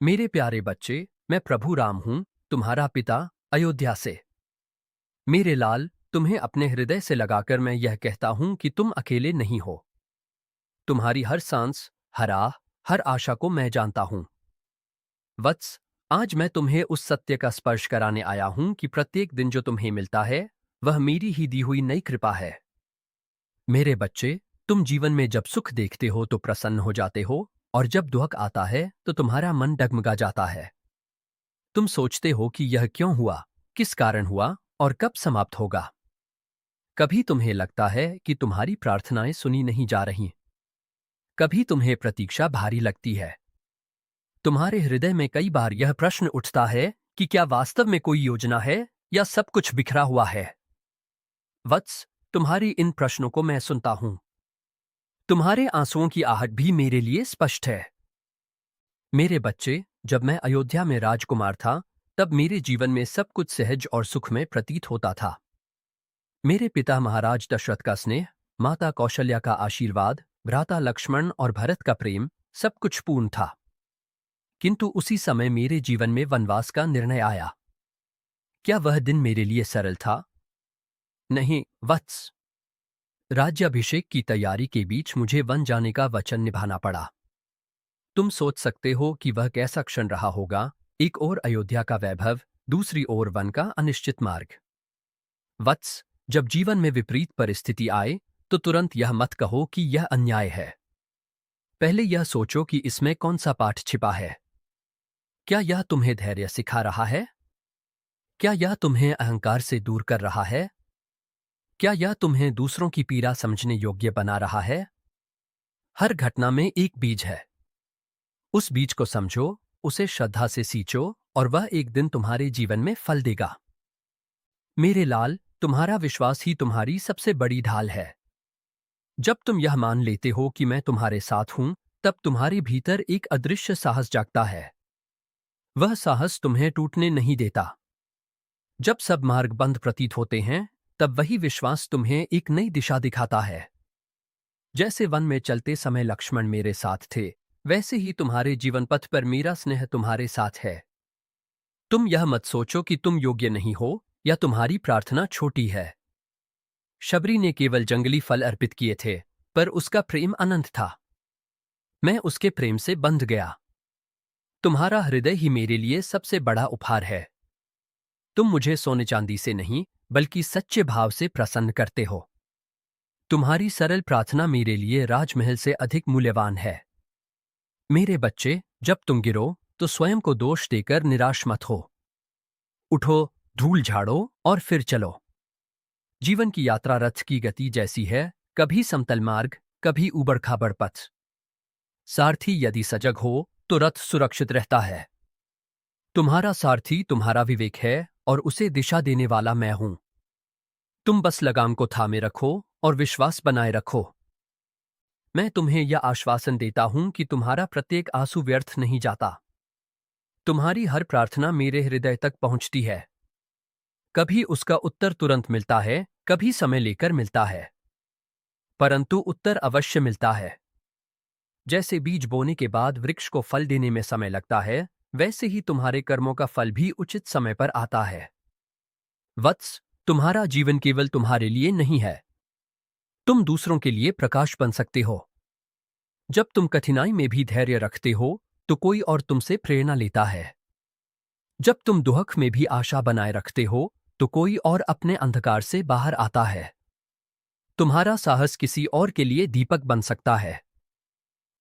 मेरे प्यारे बच्चे, मैं प्रभु राम हूं, तुम्हारा पिता, अयोध्या से। मेरे लाल, तुम्हें अपने हृदय से लगाकर मैं यह कहता हूं कि तुम अकेले नहीं हो। तुम्हारी हर सांस, हर आह, हर आशा को मैं जानता हूं। वत्स, आज मैं तुम्हें उस सत्य का स्पर्श कराने आया हूं कि प्रत्येक दिन जो तुम्हें मिलता है, वह मेरी ही दी हुई नई कृपा है। मेरे बच्चे, तुम जीवन में जब सुख देखते हो तो प्रसन्न हो जाते हो, और जब दुख आता है तो तुम्हारा मन डगमगा जाता है। तुम सोचते हो कि यह क्यों हुआ, किस कारण हुआ और कब समाप्त होगा। कभी तुम्हें लगता है कि तुम्हारी प्रार्थनाएं सुनी नहीं जा रही। कभी तुम्हें प्रतीक्षा भारी लगती है। तुम्हारे हृदय में कई बार यह प्रश्न उठता है कि क्या वास्तव में कोई योजना है या सब कुछ बिखरा हुआ है। वत्स, तुम्हारी इन प्रश्नों को मैं सुनता हूं। तुम्हारे आंसुओं की आहट भी मेरे लिए स्पष्ट है। मेरे बच्चे, जब मैं अयोध्या में राजकुमार था, तब मेरे जीवन में सब कुछ सहज और सुखमय प्रतीत होता था। मेरे पिता महाराज दशरथ का स्नेह, माता कौशल्या का आशीर्वाद, भ्राता लक्ष्मण और भरत का प्रेम, सब कुछ पूर्ण था। किंतु उसी समय मेरे जीवन में वनवास का निर्णय आया। क्या वह दिन मेरे लिए सरल था? नहीं, वत्स। राज्याभिषेक की तैयारी के बीच मुझे वन जाने का वचन निभाना पड़ा। तुम सोच सकते हो कि वह कैसा क्षण रहा होगा, एक ओर अयोध्या का वैभव, दूसरी ओर वन का अनिश्चित मार्ग। वत्स, जब जीवन में विपरीत परिस्थिति आए, तो तुरंत यह मत कहो कि यह अन्याय है। पहले यह सोचो कि इसमें कौन सा पाठ छिपा है। क्या यह तुम्हें धैर्य सिखा रहा है? क्या यह तुम्हें अहंकार से दूर कर रहा है? क्या यह तुम्हें दूसरों की पीड़ा समझने योग्य बना रहा है? हर घटना में एक बीज है। उस बीज को समझो, उसे श्रद्धा से सींचो, और वह एक दिन तुम्हारे जीवन में फल देगा। मेरे लाल, तुम्हारा विश्वास ही तुम्हारी सबसे बड़ी ढाल है। जब तुम यह मान लेते हो कि मैं तुम्हारे साथ हूं, तब तुम्हारे भीतर एक अदृश्य साहस जागता है। वह साहस तुम्हें टूटने नहीं देता। जब सब मार्ग बंद प्रतीत होते हैं, तब वही विश्वास तुम्हें एक नई दिशा दिखाता है। जैसे वन में चलते समय लक्ष्मण मेरे साथ थे, वैसे ही तुम्हारे जीवन पथ पर मेरा स्नेह तुम्हारे साथ है। तुम यह मत सोचो कि तुम योग्य नहीं हो या तुम्हारी प्रार्थना छोटी है। शबरी ने केवल जंगली फल अर्पित किए थे, पर उसका प्रेम अनंत था। मैं उसके प्रेम से बंध गया। तुम्हारा हृदय ही मेरे लिए सबसे बड़ा उपहार है। तुम मुझे सोने चांदी से नहीं, बल्कि सच्चे भाव से प्रसन्न करते हो। तुम्हारी सरल प्रार्थना मेरे लिए राजमहल से अधिक मूल्यवान है। मेरे बच्चे, जब तुम गिरो, तो स्वयं को दोष देकर निराश मत हो। उठो, धूल झाड़ो और फिर चलो। जीवन की यात्रा रथ की गति जैसी है, कभी समतल मार्ग, कभी ऊबड़-खाबड़ पथ। सारथी यदि सजग हो, तो रथ सुरक्षित रहता है। तुम्हारा सारथी तुम्हारा विवेक है, और उसे दिशा देने वाला मैं हूं। तुम बस लगाम को थामे रखो और विश्वास बनाए रखो। मैं तुम्हें यह आश्वासन देता हूं कि तुम्हारा प्रत्येक आंसू व्यर्थ नहीं जाता। तुम्हारी हर प्रार्थना मेरे हृदय तक पहुंचती है। कभी उसका उत्तर तुरंत मिलता है, कभी समय लेकर मिलता है, परंतु उत्तर अवश्य मिलता है। जैसे बीज बोने के बाद वृक्ष को फल देने में समय लगता है, वैसे ही तुम्हारे कर्मों का फल भी उचित समय पर आता है। वत्स, तुम्हारा जीवन केवल तुम्हारे लिए नहीं है। तुम दूसरों के लिए प्रकाश बन सकते हो। जब तुम कठिनाई में भी धैर्य रखते हो, तो कोई और तुमसे प्रेरणा लेता है। जब तुम दुख में भी आशा बनाए रखते हो, तो कोई और अपने अंधकार से बाहर आता है। तुम्हारा साहस किसी और के लिए दीपक बन सकता है।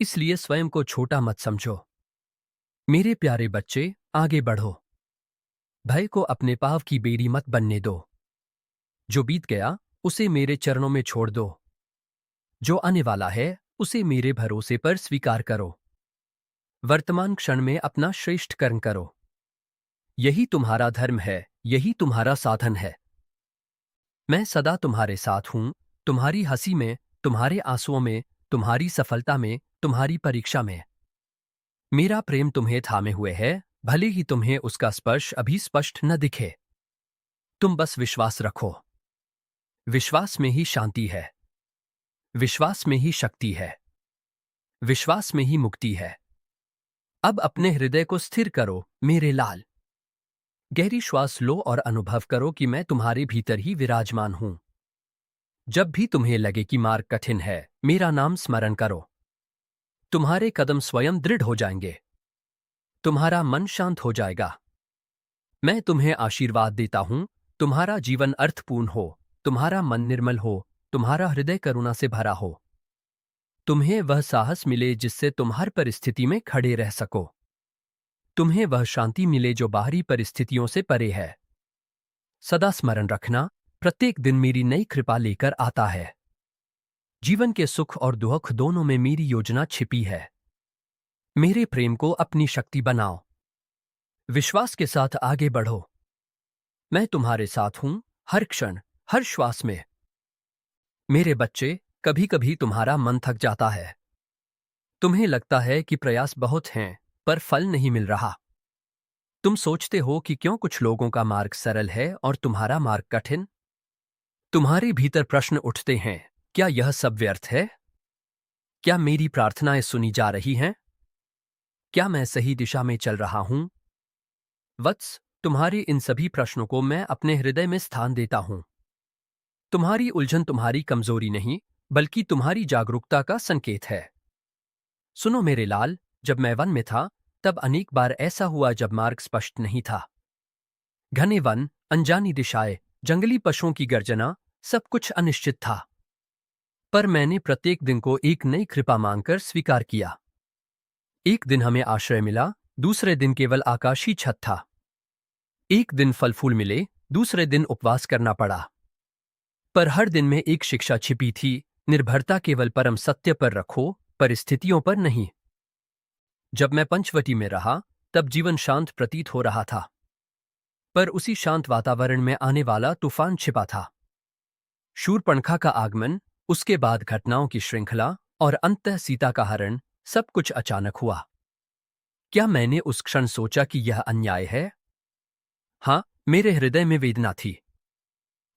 इसलिए स्वयं को छोटा मत समझो। मेरे प्यारे बच्चे, आगे बढ़ो। भय को अपने पाँव की बेड़ी मत बनने दो। जो बीत गया, उसे मेरे चरणों में छोड़ दो। जो आने वाला है, उसे मेरे भरोसे पर स्वीकार करो। वर्तमान क्षण में अपना श्रेष्ठ कर्म करो। यही तुम्हारा धर्म है, यही तुम्हारा साधन है। मैं सदा तुम्हारे साथ हूं, तुम्हारी हंसी में, तुम्हारे आंसुओं में, तुम्हारी सफलता में, तुम्हारी परीक्षा में। मेरा प्रेम तुम्हें थामे हुए है, भले ही तुम्हें उसका स्पर्श अभी स्पष्ट न दिखे। तुम बस विश्वास रखो। विश्वास में ही शांति है। विश्वास में ही शक्ति है। विश्वास में ही मुक्ति है। अब अपने हृदय को स्थिर करो मेरे लाल। गहरी श्वास लो और अनुभव करो कि मैं तुम्हारे भीतर ही विराजमान हूं। जब भी तुम्हें लगे कि मार्ग कठिन है, मेरा नाम स्मरण करो। तुम्हारे कदम स्वयं दृढ़ हो जाएंगे। तुम्हारा मन शांत हो जाएगा। मैं तुम्हें आशीर्वाद देता हूं, तुम्हारा जीवन अर्थपूर्ण हो, तुम्हारा मन निर्मल हो, तुम्हारा हृदय करुणा से भरा हो। तुम्हें वह साहस मिले जिससे तुम हर परिस्थिति में खड़े रह सको। तुम्हें वह शांति मिले जो बाहरी परिस्थितियों से परे है। सदा स्मरण रखना, प्रत्येक दिन मेरी नई कृपा लेकर आता है। जीवन के सुख और दुख दोनों में मेरी योजना छिपी है। मेरे प्रेम को अपनी शक्ति बनाओ। विश्वास के साथ आगे बढ़ो। मैं तुम्हारे साथ हूं, हर क्षण, हर श्वास में। मेरे बच्चे, कभी कभी तुम्हारा मन थक जाता है। तुम्हें लगता है कि प्रयास बहुत हैं, पर फल नहीं मिल रहा। तुम सोचते हो कि क्यों कुछ लोगों का मार्ग सरल है और तुम्हारा मार्ग कठिन। तुम्हारे भीतर प्रश्न उठते हैं, क्या यह सब व्यर्थ है? क्या मेरी प्रार्थनाएं सुनी जा रही हैं? क्या मैं सही दिशा में चल रहा हूं? वत्स, तुम्हारे इन सभी प्रश्नों को मैं अपने हृदय में स्थान देता हूं। तुम्हारी उलझन तुम्हारी कमजोरी नहीं, बल्कि तुम्हारी जागरूकता का संकेत है। सुनो मेरे लाल, जब मैं वन में था, तब अनेक बार ऐसा हुआ जब मार्ग स्पष्ट नहीं था। घने वन, अनजानी दिशाएं, जंगली पशुओं की गर्जना, सब कुछ अनिश्चित था। पर मैंने प्रत्येक दिन को एक नई कृपा मांगकर स्वीकार किया। एक दिन हमें आश्रय मिला, दूसरे दिन केवल आकाशी छत था। एक दिन फल फूल मिले, दूसरे दिन उपवास करना पड़ा। पर हर दिन में एक शिक्षा छिपी थी, निर्भरता केवल परम सत्य पर रखो, परिस्थितियों पर नहीं। जब मैं पंचवटी में रहा, तब जीवन शांत प्रतीत हो रहा था। पर उसी शांत वातावरण में आने वाला तूफान छिपा था। शूरपणखा का आगमन, उसके बाद घटनाओं की श्रृंखला और अंततः सीता का हरण, सब कुछ अचानक हुआ। क्या मैंने उस क्षण सोचा कि यह अन्याय है? हाँ, मेरे हृदय में वेदना थी।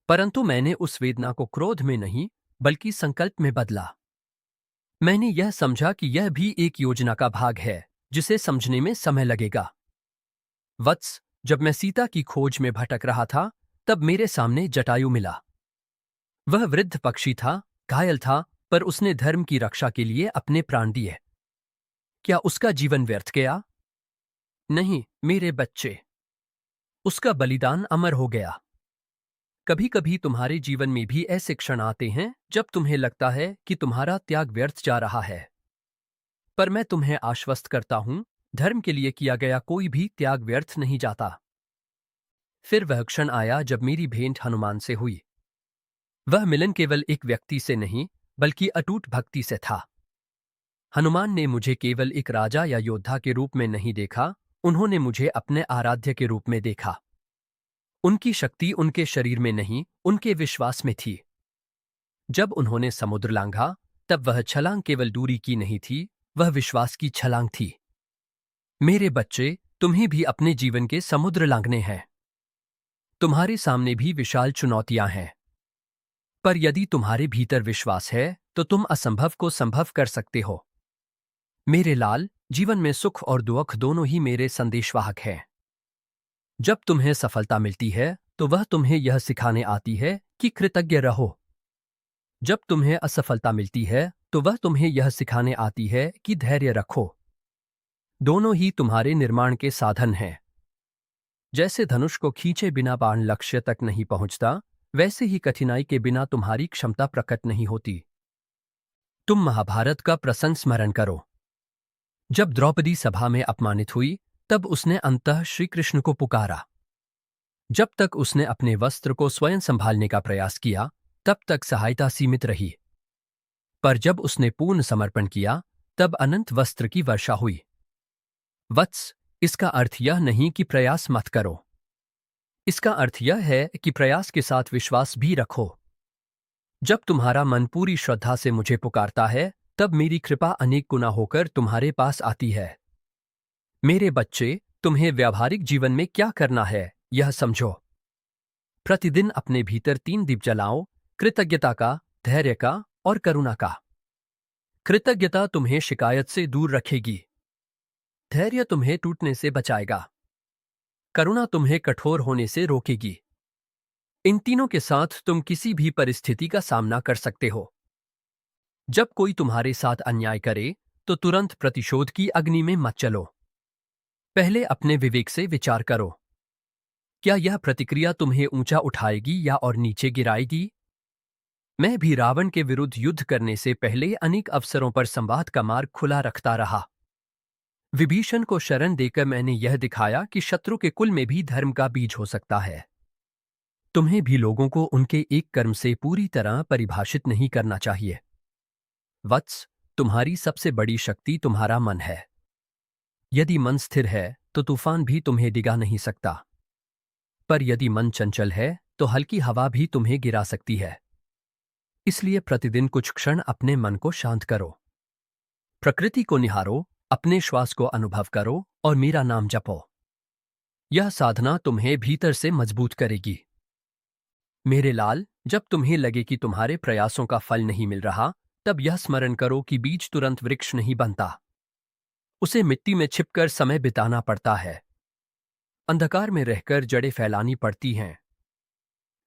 परंतु मैंने उस वेदना को क्रोध में नहीं, बल्कि संकल्प में बदला। मैंने यह समझा कि यह भी एक योजना का भाग है, जिसे समझने में समय लगेगा। वत्स, जब मैं सीता की खोज में भटक रहा था, तब मेरे सामने जटायु मिला। वह वृद्ध पक्षी था, घायल था, पर उसने धर्म की रक्षा के लिए अपने प्राण दिए। क्या उसका जीवन व्यर्थ गया? नहीं, मेरे बच्चे। उसका बलिदान अमर हो गया। कभी कभी तुम्हारे जीवन में भी ऐसे क्षण आते हैं जब तुम्हें लगता है कि तुम्हारा त्याग व्यर्थ जा रहा है। पर मैं तुम्हें आश्वस्त करता हूं, धर्म के लिए किया गया कोई भी त्याग व्यर्थ नहीं जाता। फिर वह क्षण आया जब मेरी भेंट हनुमान से हुई। वह मिलन केवल एक व्यक्ति से नहीं, बल्कि अटूट भक्ति से था। हनुमान ने मुझे केवल एक राजा या योद्धा के रूप में नहीं देखा, उन्होंने मुझे अपने आराध्य के रूप में देखा। उनकी शक्ति उनके शरीर में नहीं, उनके विश्वास में थी। जब उन्होंने समुद्र लांघा, तब वह छलांग केवल दूरी की नहीं थी, वह विश्वास की छलांग थी। मेरे बच्चे, तुम्हें भी अपने जीवन के समुद्र लांघने हैं। तुम्हारे सामने भी विशाल चुनौतियां हैं। पर यदि तुम्हारे भीतर विश्वास है, तो तुम असंभव को संभव कर सकते हो। मेरे लाल, जीवन में सुख और दुख दोनों ही मेरे संदेशवाहक हैं। जब तुम्हें सफलता मिलती है, तो वह तुम्हें यह सिखाने आती है कि कृतज्ञ रहो। जब तुम्हें असफलता मिलती है, तो वह तुम्हें यह सिखाने आती है कि धैर्य रखो। दोनों ही तुम्हारे निर्माण के साधन हैं। जैसे धनुष को खींचे बिना बाण लक्ष्य तक नहीं पहुंचता, वैसे ही कठिनाई के बिना तुम्हारी क्षमता प्रकट नहीं होती। तुम महाभारत का प्रसंग स्मरण करो। जब द्रौपदी सभा में अपमानित हुई, तब उसने अंततः श्री कृष्ण को पुकारा। जब तक उसने अपने वस्त्र को स्वयं संभालने का प्रयास किया, तब तक सहायता सीमित रही। पर जब उसने पूर्ण समर्पण किया, तब अनंत वस्त्र की वर्षा हुई। वत्स, इसका अर्थ यह नहीं कि प्रयास मत करो। इसका अर्थ यह है कि प्रयास के साथ विश्वास भी रखो। जब तुम्हारा मन पूरी श्रद्धा से मुझे पुकारता है, तब मेरी कृपा अनेक गुना होकर तुम्हारे पास आती है। मेरे बच्चे, तुम्हें व्यावहारिक जीवन में क्या करना है, यह समझो। प्रतिदिन अपने भीतर 3 दीप जलाओ, कृतज्ञता का, धैर्य का और करुणा का। कृतज्ञता तुम्हें शिकायत से दूर रखेगी। धैर्य तुम्हें टूटने से बचाएगा। करुणा तुम्हें कठोर होने से रोकेगी। इन तीनों के साथ तुम किसी भी परिस्थिति का सामना कर सकते हो। जब कोई तुम्हारे साथ अन्याय करे तो तुरंत प्रतिशोध की अग्नि में मत चलो। पहले अपने विवेक से विचार करो, क्या यह प्रतिक्रिया तुम्हें ऊंचा उठाएगी या और नीचे गिराएगी। मैं भी रावण के विरुद्ध युद्ध करने से पहले अनेक अवसरों पर संवाद का मार्ग खुला रखता रहा। विभीषण को शरण देकर मैंने यह दिखाया कि शत्रु के कुल में भी धर्म का बीज हो सकता है। तुम्हें भी लोगों को उनके एक कर्म से पूरी तरह परिभाषित नहीं करना चाहिए। वत्स, तुम्हारी सबसे बड़ी शक्ति तुम्हारा मन है। यदि मन स्थिर है तो तूफान भी तुम्हें डिगा नहीं सकता, पर यदि मन चंचल है तो हल्की हवा भी तुम्हें गिरा सकती है। इसलिए प्रतिदिन कुछ क्षण अपने मन को शांत करो, प्रकृति को निहारो, अपने श्वास को अनुभव करो और मेरा नाम जपो। यह साधना तुम्हें भीतर से मजबूत करेगी। मेरे लाल, जब तुम्हें लगे कि तुम्हारे प्रयासों का फल नहीं मिल रहा, तब यह स्मरण करो कि बीज तुरंत वृक्ष नहीं बनता। उसे मिट्टी में छिपकर समय बिताना पड़ता है। अंधकार में रहकर जड़ें फैलानी पड़ती हैं।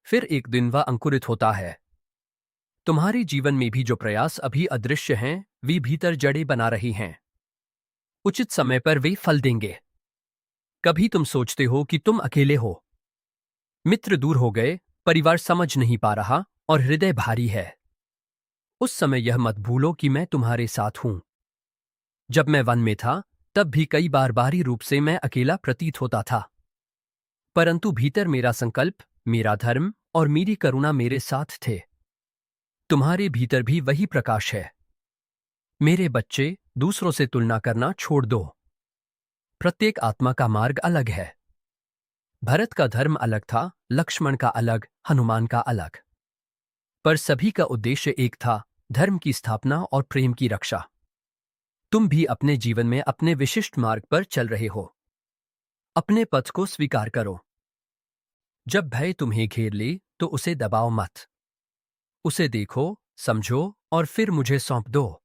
फिर एक दिन वह अंकुरित होता है। तुम्हारे जीवन में भी जो प्रयास अभी अदृश्य हैं, वे भीतर जड़ें बना रही हैं। उचित समय पर वे फल देंगे। कभी तुम सोचते हो कि तुम अकेले हो, मित्र दूर हो गए, परिवार समझ नहीं पा रहा और हृदय भारी है। उस समय यह मत भूलो कि मैं तुम्हारे साथ हूं। जब मैं वन में था तब भी कई बार बाहरी रूप से मैं अकेला प्रतीत होता था, परंतु भीतर मेरा संकल्प, मेरा धर्म और मेरी करुणा मेरे साथ थे। तुम्हारे भीतर भी वही प्रकाश है। मेरे बच्चे, दूसरों से तुलना करना छोड़ दो। प्रत्येक आत्मा का मार्ग अलग है। भरत का धर्म अलग था, लक्ष्मण का अलग, हनुमान का अलग, पर सभी का उद्देश्य एक था, धर्म की स्थापना और प्रेम की रक्षा। तुम भी अपने जीवन में अपने विशिष्ट मार्ग पर चल रहे हो। अपने पथ को स्वीकार करो। जब भय तुम्हें घेर ले तो उसे दबाओ मत। उसे देखो, समझो और फिर मुझे सौंप दो।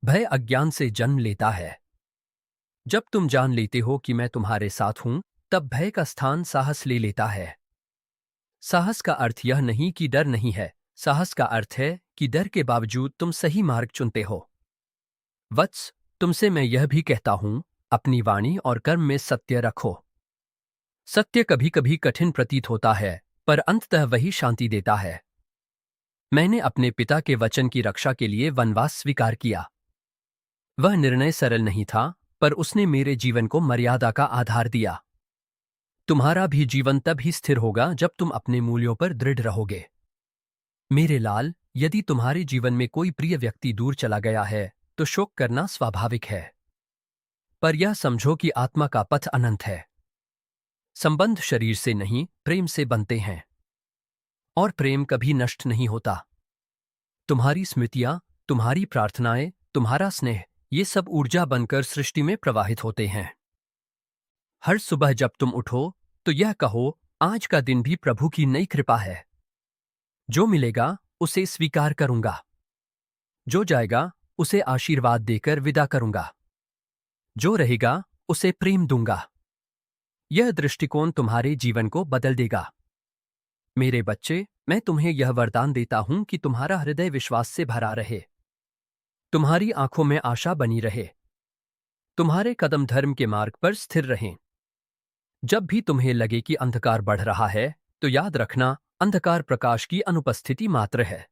भय अज्ञान से जन्म लेता है। जब तुम जान लेते हो कि मैं तुम्हारे साथ हूं, तब भय का स्थान साहस ले लेता है। साहस का अर्थ यह नहीं कि डर नहीं है, साहस का अर्थ है कि डर के बावजूद तुम सही मार्ग चुनते हो। वत्स, तुमसे मैं यह भी कहता हूं, अपनी वाणी और कर्म में सत्य रखो। सत्य कभी कभी कठिन प्रतीत होता है, पर अंततः वही शांति देता है। मैंने अपने पिता के वचन की रक्षा के लिए वनवास स्वीकार किया। वह निर्णय सरल नहीं था, पर उसने मेरे जीवन को मर्यादा का आधार दिया। तुम्हारा भी जीवन तब ही स्थिर होगा जब तुम अपने मूल्यों पर दृढ़ रहोगे। मेरे लाल, यदि तुम्हारे जीवन में कोई प्रिय व्यक्ति दूर चला गया है तो शोक करना स्वाभाविक है, पर यह समझो कि आत्मा का पथ अनंत है। संबंध शरीर से नहीं, प्रेम से बनते हैं, और प्रेम कभी नष्ट नहीं होता। तुम्हारी स्मृतियां, तुम्हारी प्रार्थनाएं, तुम्हारा स्नेह, ये सब ऊर्जा बनकर सृष्टि में प्रवाहित होते हैं। हर सुबह जब तुम उठो तो यह कहो, आज का दिन भी प्रभु की नई कृपा है। जो मिलेगा उसे स्वीकार करूंगा, जो जाएगा उसे आशीर्वाद देकर विदा करूंगा, जो रहेगा उसे प्रेम दूंगा। यह दृष्टिकोण तुम्हारे जीवन को बदल देगा। मेरे बच्चे, मैं तुम्हें यह वरदान देता हूं कि तुम्हारा हृदय विश्वास से भरा रहे, तुम्हारी आंखों में आशा बनी रहे, तुम्हारे कदम धर्म के मार्ग पर स्थिर रहें। जब भी तुम्हें लगे कि अंधकार बढ़ रहा है, तो याद रखना, अंधकार प्रकाश की अनुपस्थिति मात्र है।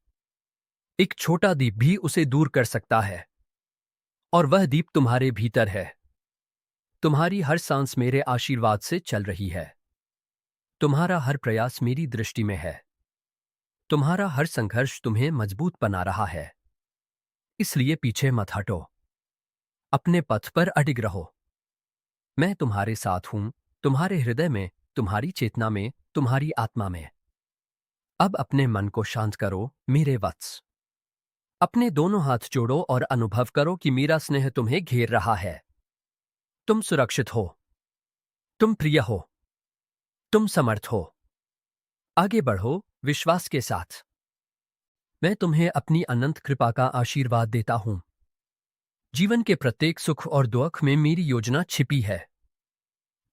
एक छोटा दीप भी उसे दूर कर सकता है, और वह दीप तुम्हारे भीतर है। तुम्हारी हर सांस मेरे आशीर्वाद से चल रही है। तुम्हारा हर प्रयास मेरी दृष्टि में है। तुम्हारा हर संघर्ष तुम्हें मजबूत बना रहा है। इसलिए पीछे मत हटो, अपने पथ पर अडिग रहो। मैं तुम्हारे साथ हूं, तुम्हारे हृदय में, तुम्हारी चेतना में, तुम्हारी आत्मा में। अब अपने मन को शांत करो, मेरे वत्स। अपने दोनों हाथ जोड़ो और अनुभव करो कि मेरा स्नेह तुम्हें घेर रहा है। तुम सुरक्षित हो, तुम प्रिय हो, तुम समर्थ हो। आगे बढ़ो विश्वास के साथ। मैं तुम्हें अपनी अनंत कृपा का आशीर्वाद देता हूं। जीवन के प्रत्येक सुख और दुख में मेरी योजना छिपी है।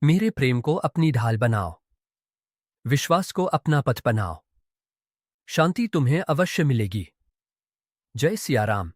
मेरे प्रेम को अपनी ढाल बनाओ, विश्वास को अपना पथ बनाओ। शांति तुम्हें अवश्य मिलेगी। जय सिया राम।